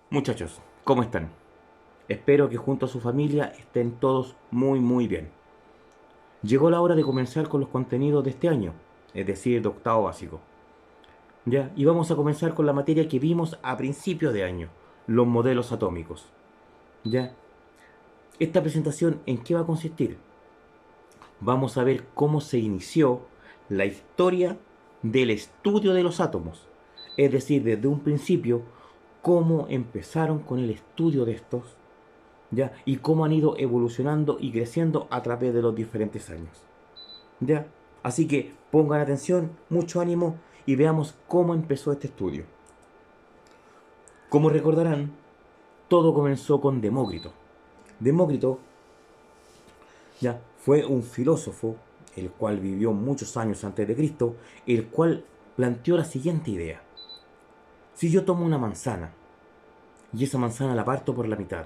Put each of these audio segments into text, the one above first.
Muchachos, ¿cómo están? Espero que junto a su familia estén todos muy bien. Llegó la hora de comenzar con los contenidos de este año, es decir, de octavo básico. Ya, y vamos a comenzar con la materia que vimos a principios de año, los modelos atómicos. Ya, esta presentación, ¿en qué va a consistir? Vamos a ver cómo se inició la historia del estudio de los átomos. Es decir, desde un principio, cómo empezaron con el estudio de estos, ¿ya? Y cómo han ido evolucionando y creciendo a través de los diferentes años, ¿ya? Así que pongan atención, mucho ánimo y veamos cómo empezó este estudio. Como recordarán, todo comenzó con Demócrito. Demócrito, ya, fue un filósofo, el cual vivió muchos años antes de Cristo, el cual planteó la siguiente idea. Si yo tomo una manzana y esa manzana la parto por la mitad,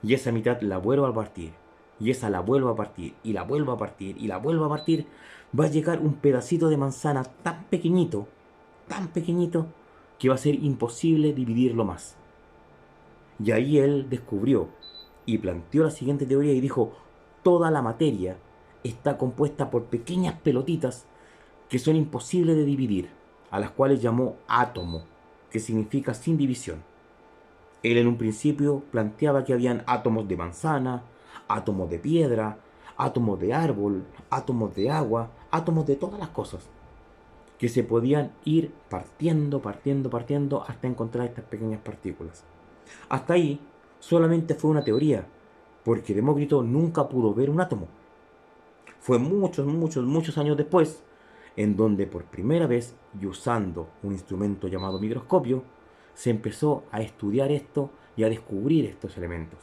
y esa mitad la vuelvo a partir, y esa la vuelvo a partir, y la vuelvo a partir, y la vuelvo a partir, va a llegar un pedacito de manzana tan pequeñito, que va a ser imposible dividirlo más. Y ahí él descubrió y planteó la siguiente teoría y dijo, toda la materia está compuesta por pequeñas pelotitas que son imposibles de dividir, a las cuales llamó átomo, que significa sin división. Él en un principio planteaba que habían átomos de manzana, átomos de piedra, átomos de árbol, átomos de agua, átomos de todas las cosas, que se podían ir partiendo hasta encontrar estas pequeñas partículas. Hasta ahí solamente fue una teoría, porque Demócrito nunca pudo ver un átomo. Fue muchos años después, en donde por primera vez, y usando un instrumento llamado microscopio, se empezó a estudiar esto y a descubrir estos elementos.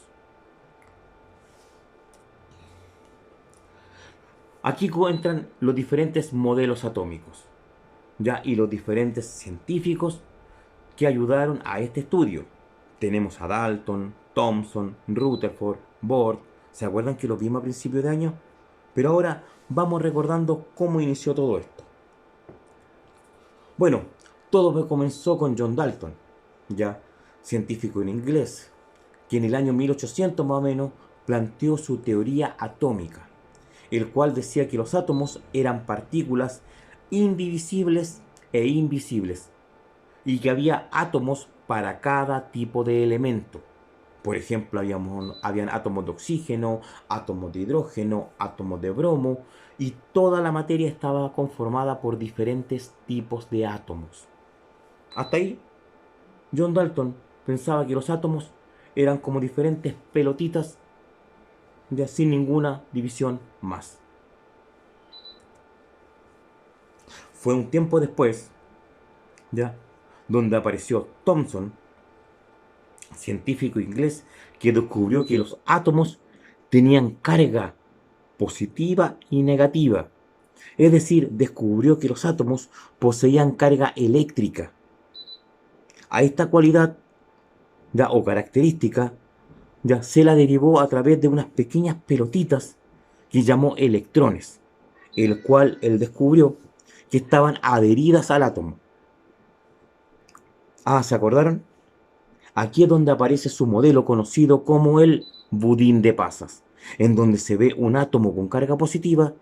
Aquí entran los diferentes modelos atómicos, ya, y los diferentes científicos que ayudaron a este estudio. Tenemos a Dalton, Thomson, Rutherford, Bohr. ¿Se acuerdan que los vimos a principios de año? Pero ahora vamos recordando cómo inició todo esto. Bueno, todo comenzó con John Dalton, ya, científico en inglés, que en el año 1800 más o menos planteó su teoría atómica, el cual decía que los átomos eran partículas indivisibles e invisibles, y que había átomos para cada tipo de elemento. Por ejemplo, habían átomos de oxígeno, átomos de hidrógeno, átomos de bromo, y toda la materia estaba conformada por diferentes tipos de átomos. Hasta ahí, John Dalton pensaba que los átomos eran como diferentes pelotitas de sin ninguna división más. Fue un tiempo después, ya, donde apareció Thomson, científico inglés, que descubrió que los átomos tenían carga positiva y negativa. Es decir, descubrió que los átomos poseían carga eléctrica. A esta cualidad, ya, o característica, ya se la derivó a través de unas pequeñas pelotitas que llamó electrones, el cual él descubrió que estaban adheridas al átomo. Ah, ¿se acordaron? Aquí es donde aparece su modelo conocido como el budín de pasas, en donde se ve un átomo con carga positiva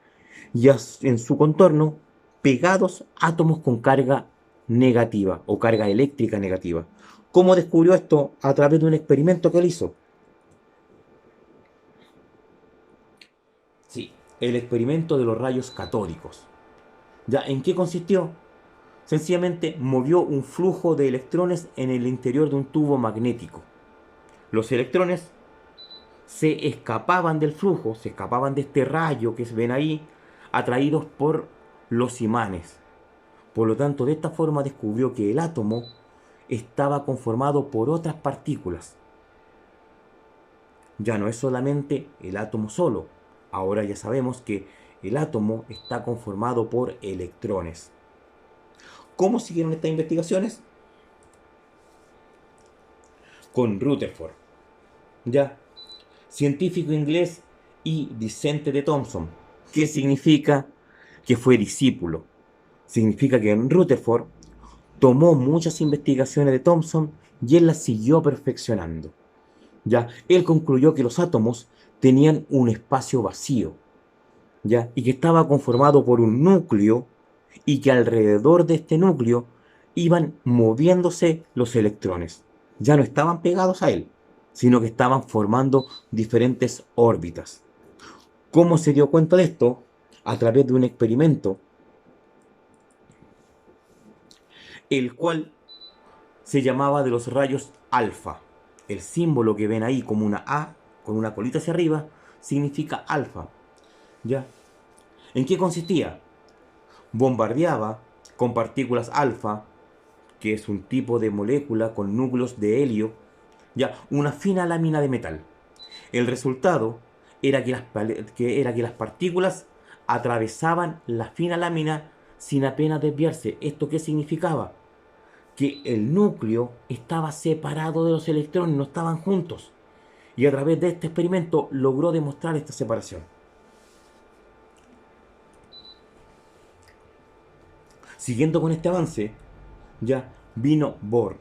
y en su contorno pegados átomos con carga negativa o carga eléctrica negativa. ¿Cómo descubrió esto? A través de un experimento que él hizo. Sí, el experimento de los rayos catódicos. ¿Ya en qué consistió? Sencillamente movió un flujo de electrones en el interior de un tubo magnético. Los electrones se escapaban del flujo, se escapaban de este rayo que se ven ahí, atraídos por los imanes. Por lo tanto, de esta forma descubrió que el átomo estaba conformado por otras partículas. Ya no es solamente el átomo solo. Ahora ya sabemos que el átomo está conformado por electrones. ¿Cómo siguieron estas investigaciones? Con Rutherford, ya, científico inglés y discente de Thomson. ¿Qué significa? Que fue discípulo. Significa que Rutherford tomó muchas investigaciones de Thomson y él las siguió perfeccionando. ¿Ya? Él concluyó que los átomos tenían un espacio vacío, ¿ya? Y que estaba conformado por un núcleo y que alrededor de este núcleo iban moviéndose los electrones. Ya no estaban pegados a él, sino que estaban formando diferentes órbitas. ¿Cómo se dio cuenta de esto? A través de un experimento, el cual se llamaba de los rayos alfa. El símbolo que ven ahí como una A con una colita hacia arriba significa alfa. ¿Ya? ¿En qué consistía? Bombardeaba con partículas alfa, que es un tipo de molécula con núcleos de helio, ya una fina lámina de metal. El resultado era que las partículas atravesaban la fina lámina sin apenas desviarse. ¿Esto qué significaba? Que el núcleo estaba separado de los electrones, no estaban juntos. Y a través de este experimento logró demostrar esta separación. Siguiendo con este avance, ya vino Bohr.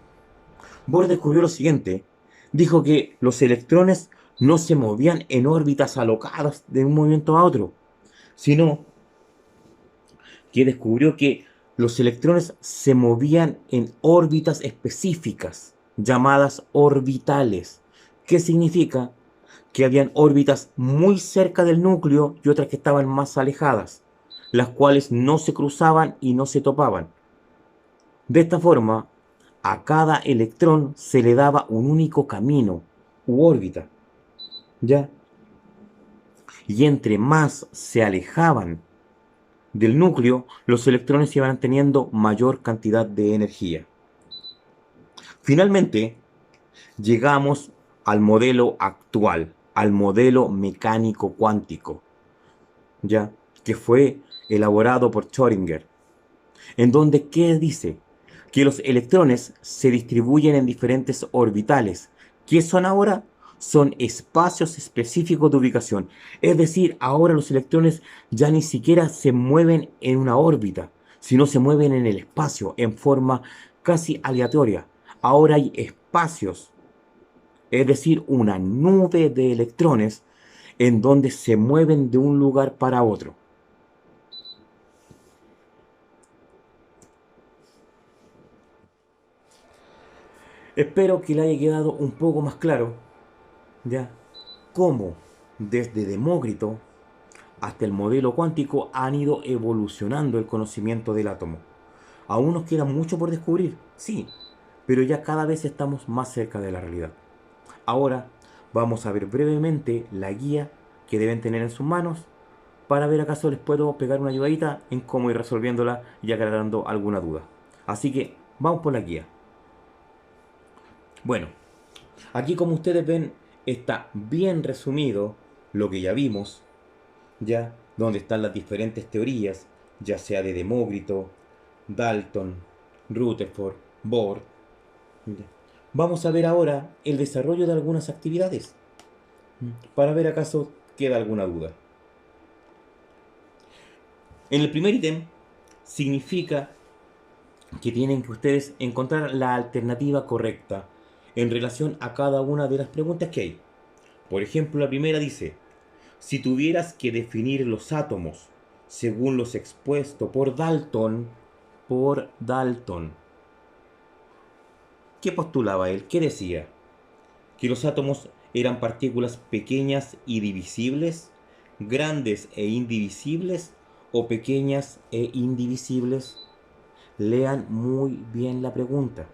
Bohr descubrió lo siguiente. Dijo que los electrones no se movían en órbitas alocadas de un movimiento a otro, sino que descubrió que los electrones se movían en órbitas específicas, llamadas orbitales. ¿Qué significa? Que habían órbitas muy cerca del núcleo y otras que estaban más alejadas, las cuales no se cruzaban y no se topaban. De esta forma, a cada electrón se le daba un único camino u órbita, ¿ya? Y entre más se alejaban del núcleo, los electrones iban teniendo mayor cantidad de energía. Finalmente, llegamos al modelo actual, al modelo mecánico cuántico, ¿ya? Que fue elaborado por Schrödinger, en donde, ¿qué dice? Que los electrones se distribuyen en diferentes orbitales. ¿Qué son ahora? Son espacios específicos de ubicación. Es decir, ahora los electrones ya ni siquiera se mueven en una órbita, sino se mueven en el espacio en forma casi aleatoria. Ahora hay espacios, es decir, una nube de electrones en donde se mueven de un lugar para otro. Espero que le haya quedado un poco más claro, ¿ya? Cómo desde Demócrito hasta el modelo cuántico han ido evolucionando el conocimiento del átomo. Aún nos queda mucho por descubrir, sí, pero ya cada vez estamos más cerca de la realidad. Ahora vamos a ver brevemente la guía que deben tener en sus manos para ver acaso les puedo pegar una ayudadita en cómo ir resolviéndola y aclarando alguna duda. Así que vamos por la guía. Bueno, aquí como ustedes ven está bien resumido lo que ya vimos, ya donde están las diferentes teorías, ya sea de Demócrito, Dalton, Rutherford, Bohr. Vamos a ver ahora el desarrollo de algunas actividades para ver acaso queda alguna duda. En el primer ítem significa que tienen que ustedes encontrar la alternativa correcta en relación a cada una de las preguntas que hay. Por ejemplo, la primera dice, si tuvieras que definir los átomos según los expuestos por Dalton, ¿qué postulaba él? ¿Qué decía? ¿Que los átomos eran partículas pequeñas y divisibles, grandes e indivisibles o pequeñas e indivisibles? Lean muy bien la pregunta,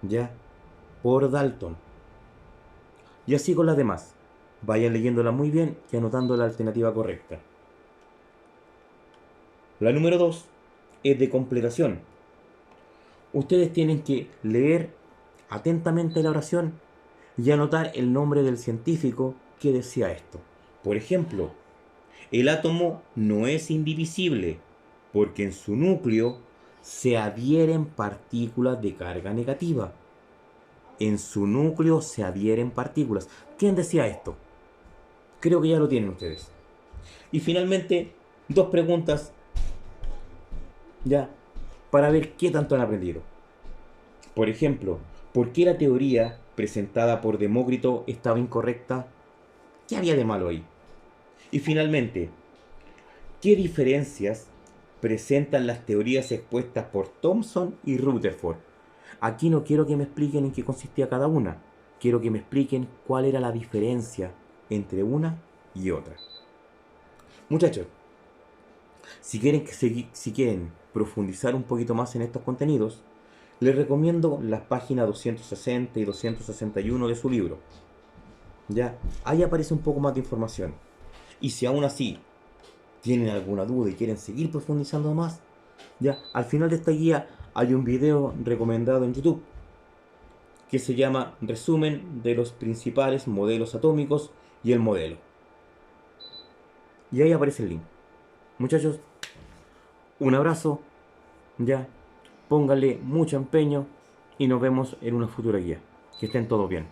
¿ya? Por Dalton. Y así con las demás. Vayan leyéndola muy bien y anotando la alternativa correcta. La número 2 es de completación. Ustedes tienen que leer atentamente la oración y anotar el nombre del científico que decía esto. Por ejemplo, el átomo no es indivisible porque en su núcleo se adhieren partículas de carga negativa. En su núcleo se adhieren partículas. ¿Quién decía esto? Creo que ya lo tienen ustedes. Y finalmente, dos preguntas ya para ver qué tanto han aprendido. Por ejemplo, ¿por qué la teoría presentada por Demócrito estaba incorrecta? ¿Qué había de malo ahí? Y finalmente, ¿qué diferencias presentan las teorías expuestas por Thomson y Rutherford? Aquí no quiero que me expliquen en qué consistía cada una. Quiero que me expliquen cuál era la diferencia entre una y otra. Muchachos, si quieren profundizar un poquito más en estos contenidos, les recomiendo las páginas 260 y 261 de su libro. Ya, ahí aparece un poco más de información. Y si aún así tienen alguna duda y quieren seguir profundizando más, ya, al final de esta guía hay un video recomendado en YouTube que se llama Resumen de los principales modelos atómicos y el modelo. Y ahí aparece el link. Muchachos, un abrazo, ya, pónganle mucho empeño y nos vemos en una futura guía. Que estén todos bien.